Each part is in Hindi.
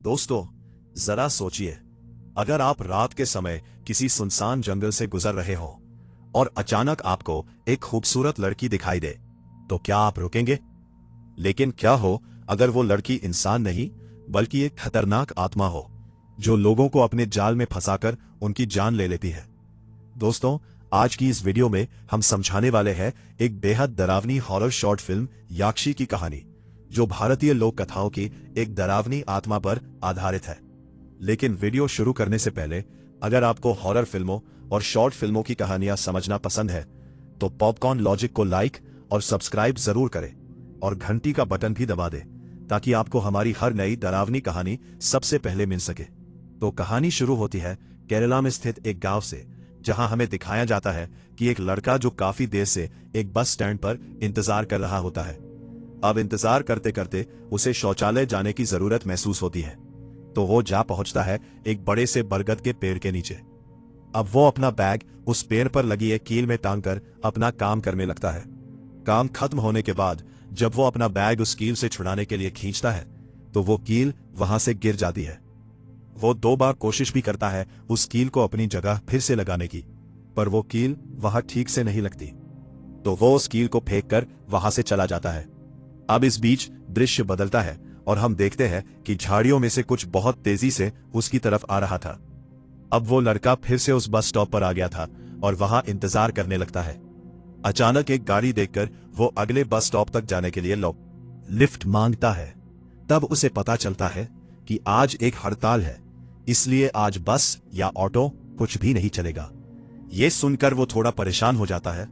दोस्तों, जरा सोचिए, अगर आप रात के समय किसी सुनसान जंगल से गुजर रहे हो और अचानक आपको एक खूबसूरत लड़की दिखाई दे, तो क्या आप रुकेंगे? लेकिन क्या हो अगर वो लड़की इंसान नहीं बल्कि एक खतरनाक आत्मा हो जो लोगों को अपने जाल में फंसाकर उनकी जान ले लेती है। दोस्तों, आज की इस वीडियो में हम समझाने वाले हैं एक बेहद डरावनी हॉरर शॉर्ट फिल्म याक्षी की कहानी, जो भारतीय लोक कथाओं की एक डरावनी आत्मा पर आधारित है। लेकिन वीडियो शुरू करने से पहले, अगर आपको हॉरर फिल्मों और शॉर्ट फिल्मों की कहानियां समझना पसंद है तो पॉपकॉर्न लॉजिक को लाइक और सब्सक्राइब जरूर करें और घंटी का बटन भी दबा दें ताकि आपको हमारी हर नई डरावनी कहानी सबसे पहले मिल सके। तो कहानी शुरू होती है केरला में स्थित एक गांव से, जहां हमें दिखाया जाता है कि एक लड़का जो काफी देर से एक बस स्टैंड पर इंतजार कर रहा होता है। अब इंतजार करते करते उसे शौचालय जाने की जरूरत महसूस होती है, तो वो जा पहुंचता है एक बड़े से बरगद के पेड़ के नीचे। अब वो अपना बैग उस पेड़ पर लगी एक कील में टांगकर अपना काम करने लगता है। काम खत्म होने के बाद जब वो अपना बैग उस कील से छुड़ाने के लिए खींचता है तो वो कील वहां से गिर जाती है। वो 2 बार कोशिश भी करता है उस कील को अपनी जगह फिर से लगाने की, पर वो कील वहां ठीक से नहीं लगती, तो वो उस कील को फेंककर वहां से चला जाता है। अब इस बीच दृश्य बदलता है और हम देखते हैं कि झाड़ियों में से कुछ बहुत तेजी से उसकी तरफ आ रहा था। अब वो लड़का फिर से उस बस स्टॉप पर आ गया था और वहां इंतजार करने लगता है। अचानक एक गाड़ी देखकर वो अगले बस स्टॉप तक जाने के लिए लिफ्ट मांगता है। तब उसे पता चलता है कि आज एक हड़ताल है, इसलिए आज बस या ऑटो कुछ भी नहीं चलेगा। ये सुनकर वो थोड़ा परेशान हो जाता है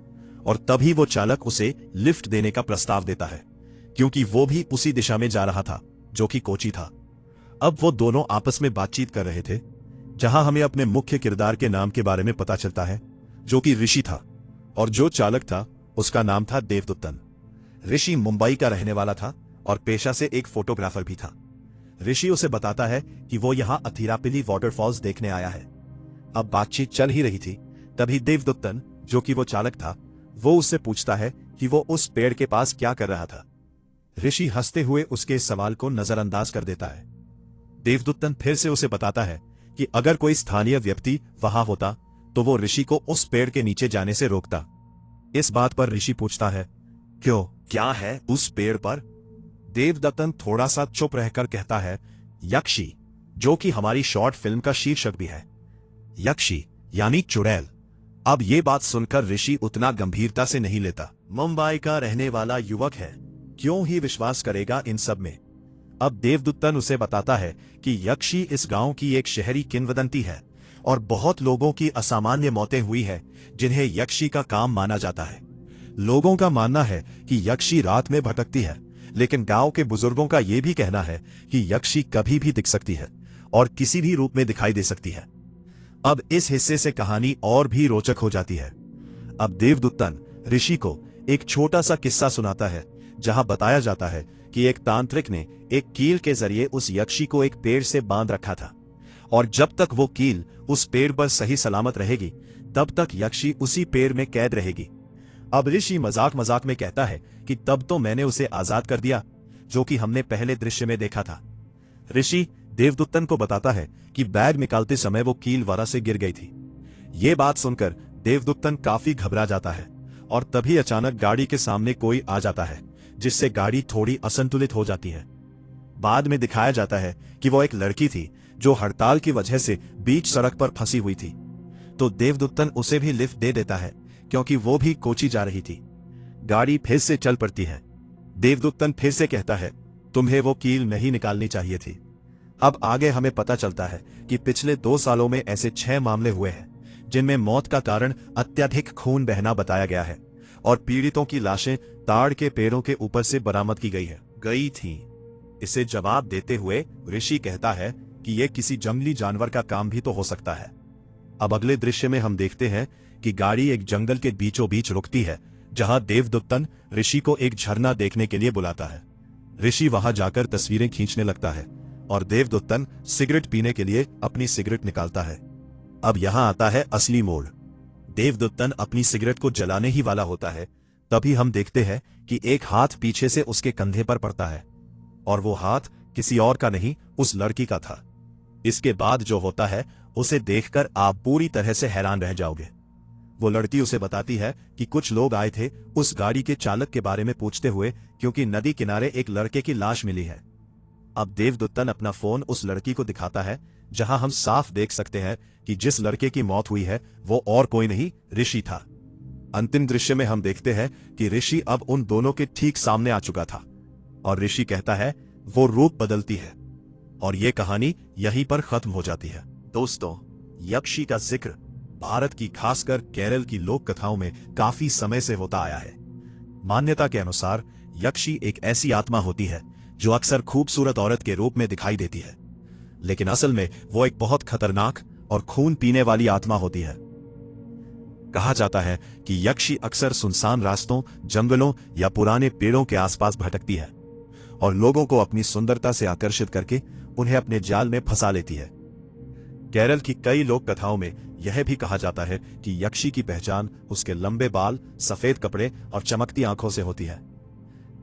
और तभी वो चालक उसे लिफ्ट देने का प्रस्ताव देता है, क्योंकि वो भी उसी दिशा में जा रहा था जो कि कोची था। अब वो दोनों आपस में बातचीत कर रहे थे, जहां हमें अपने मुख्य किरदार के नाम के बारे में पता चलता है, जो कि ऋषि था, और जो चालक था उसका नाम था देवदत्तन। ऋषि मुंबई का रहने वाला था और पेशा से एक फोटोग्राफर भी था। ऋषि उसे बताता है कि वो यहां अथिरापिली वाटरफॉल्स देखने आया है। अब बातचीत चल ही रही थी, तभी देवदत्तन, जो कि वो चालक था, वो उससे पूछता है कि वो उस पेड़ के पास क्या कर रहा था। ऋषि हंसते हुए उसके इस सवाल को नजरअंदाज कर देता है। देवदत्तन फिर से उसे बताता है कि अगर कोई स्थानीय व्यक्ति वहां होता तो वो ऋषि को उस पेड़ के नीचे जाने से रोकता। इस बात पर ऋषि पूछता है, क्यों, क्या है उस पेड़ पर? देवदत्तन थोड़ा सा चुप रहकर कहता है, यक्षी, जो कि हमारी शॉर्ट फिल्म का शीर्षक भी है। यक्षी यानी चुड़ैल। अब ये बात सुनकर ऋषि उतना गंभीरता से नहीं लेता। मुंबई का रहने वाला युवक है, क्यों ही विश्वास करेगा इन सब में। अब देवदत्तन उसे बताता है कि यक्षी इस गांव की एक शहरी किंवदंती है और बहुत लोगों की असामान्य मौतें हुई है जिन्हें यक्षी का काम माना जाता है। लोगों का मानना है कि यक्षी रात में भटकती है, लेकिन गांव के बुजुर्गों का यह भी कहना है कि यक्षी कभी भी दिख सकती है और किसी भी रूप में दिखाई दे सकती है। अब इस हिस्से से कहानी और भी रोचक हो जाती है। अब देवदत्तन ऋषि को एक छोटा सा किस्सा सुनाता है, जहां बताया जाता है कि एक तांत्रिक ने एक कील के जरिए उस यक्षी को एक पेड़ से बांध रखा था, और जब तक वो कील उस पेड़ पर सही सलामत रहेगी तब तक यक्षी उसी पेड़ में कैद रहेगी। अब ऋषि मजाक मजाक में कहता है कि तब तो मैंने उसे आजाद कर दिया, जो कि हमने पहले दृश्य में देखा था। ऋषि देवदत्तन को बताता है कि बैग निकालते समय वो कील वरा से गिर गई थी। ये बात सुनकर देवदत्तन काफी घबरा जाता है और तभी अचानक गाड़ी के सामने कोई आ जाता है, जिससे गाड़ी थोड़ी असंतुलित हो जाती है। बाद में दिखाया जाता है कि वो एक लड़की थी जो हड़ताल की वजह से बीच सड़क पर फंसी हुई थी, तो देवदत्तन उसे भी लिफ्ट दे देता है क्योंकि वो भी कोची जा रही थी। गाड़ी फिर से चल पड़ती है। देवदत्तन फिर से कहता है, तुम्हें वो कील नहीं निकालनी चाहिए थी। अब आगे हमें पता चलता है कि पिछले 2 सालों में ऐसे 6 मामले हुए हैं जिनमें मौत का कारण अत्यधिक खून बहना बताया गया है और पीड़ितों की लाशें ताड़ के पेड़ों के ऊपर से बरामद की गई थी। इसे जवाब देते हुए ऋषि कहता है कि यह किसी जंगली जानवर का काम भी तो हो सकता है। अब अगले दृश्य में हम देखते हैं कि गाड़ी एक जंगल के बीचों बीच रुकती है, जहां देवदत्तन ऋषि को एक झरना देखने के लिए बुलाता है। ऋषि वहां जाकर तस्वीरें खींचने लगता है और देवदत्तन सिगरेट पीने के लिए अपनी सिगरेट निकालता है। अब यहां आता है असली मोड़। देवदत्तन अपनी सिगरेट को जलाने ही वाला होता है, तभी हम देखते हैं कि एक हाथ पीछे से उसके कंधे पर पड़ता है और वो हाथ किसी और का नहीं, उस लड़की का था। इसके बाद जो होता है उसे देखकर आप पूरी तरह से हैरान रह जाओगे। वो लड़की उसे बताती है कि कुछ लोग आए थे उस गाड़ी के चालक के बारे में पूछते हुए, क्योंकि नदी किनारे एक लड़के की लाश मिली है। अब देवदत्तन अपना फोन उस लड़की को दिखाता है, जहां हम साफ देख सकते हैं कि जिस लड़के की मौत हुई है वो और कोई नहीं, ऋषि था। अंतिम दृश्य में हम देखते हैं कि ऋषि अब उन दोनों के ठीक सामने आ चुका था और ऋषि कहता है वो रूप बदलती है और ये कहानी यहीं पर खत्म हो जाती है। दोस्तों, यक्षी का जिक्र भारत की खासकर केरल की लोक कथाओं में काफी समय से होता आया है। मान्यता के अनुसार यक्षी एक ऐसी आत्मा होती है जो अक्सर खूबसूरत औरत के रूप में दिखाई देती है, लेकिन असल में वो एक बहुत खतरनाक और खून पीने वाली आत्मा होती है। कहा जाता है कि यक्षी अक्सर सुनसान रास्तों, जंगलों या पुराने पेड़ों के आसपास भटकती है और लोगों को अपनी सुंदरता से आकर्षित करके उन्हें अपने जाल में फंसा लेती है। केरल की कई लोक कथाओं में यह भी कहा जाता है कि यक्षी की पहचान उसके लंबे बाल, सफेद कपड़े और चमकती आंखों से होती है।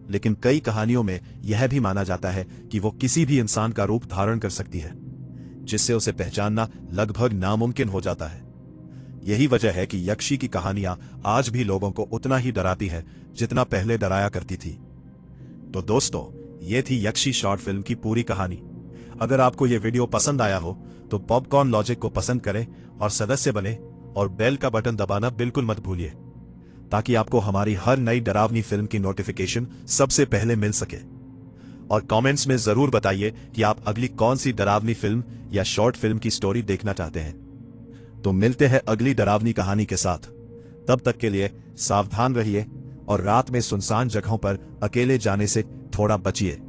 लेकिन कई कहानियों में यह भी माना जाता है कि वो किसी भी इंसान का रूप धारण कर सकती है, जिससे उसे पहचानना लगभग नामुमकिन हो जाता है। यही वजह है कि यक्षी की कहानियां आज भी लोगों को उतना ही डराती है जितना पहले डराया करती थी। तो दोस्तों, ये थी यक्षी शॉर्ट फिल्म की पूरी कहानी। अगर आपको ये वीडियो पसंद आया हो तो पॉपकॉर्न लॉजिक को पसंद करें और सदस्य बने और बेल का बटन दबाना बिल्कुल मत भूलिए, ताकि आपको हमारी हर नई डरावनी फिल्म की नोटिफिकेशन सबसे पहले मिल सके। और कमेंट्स में जरूर बताइए कि आप अगली कौन सी डरावनी फिल्म या शॉर्ट फिल्म की स्टोरी देखना चाहते हैं। तो मिलते हैं अगली डरावनी कहानी के साथ। तब तक के लिए सावधान रहिए और रात में सुनसान जगहों पर अकेले जाने से थोड़ा बचिए।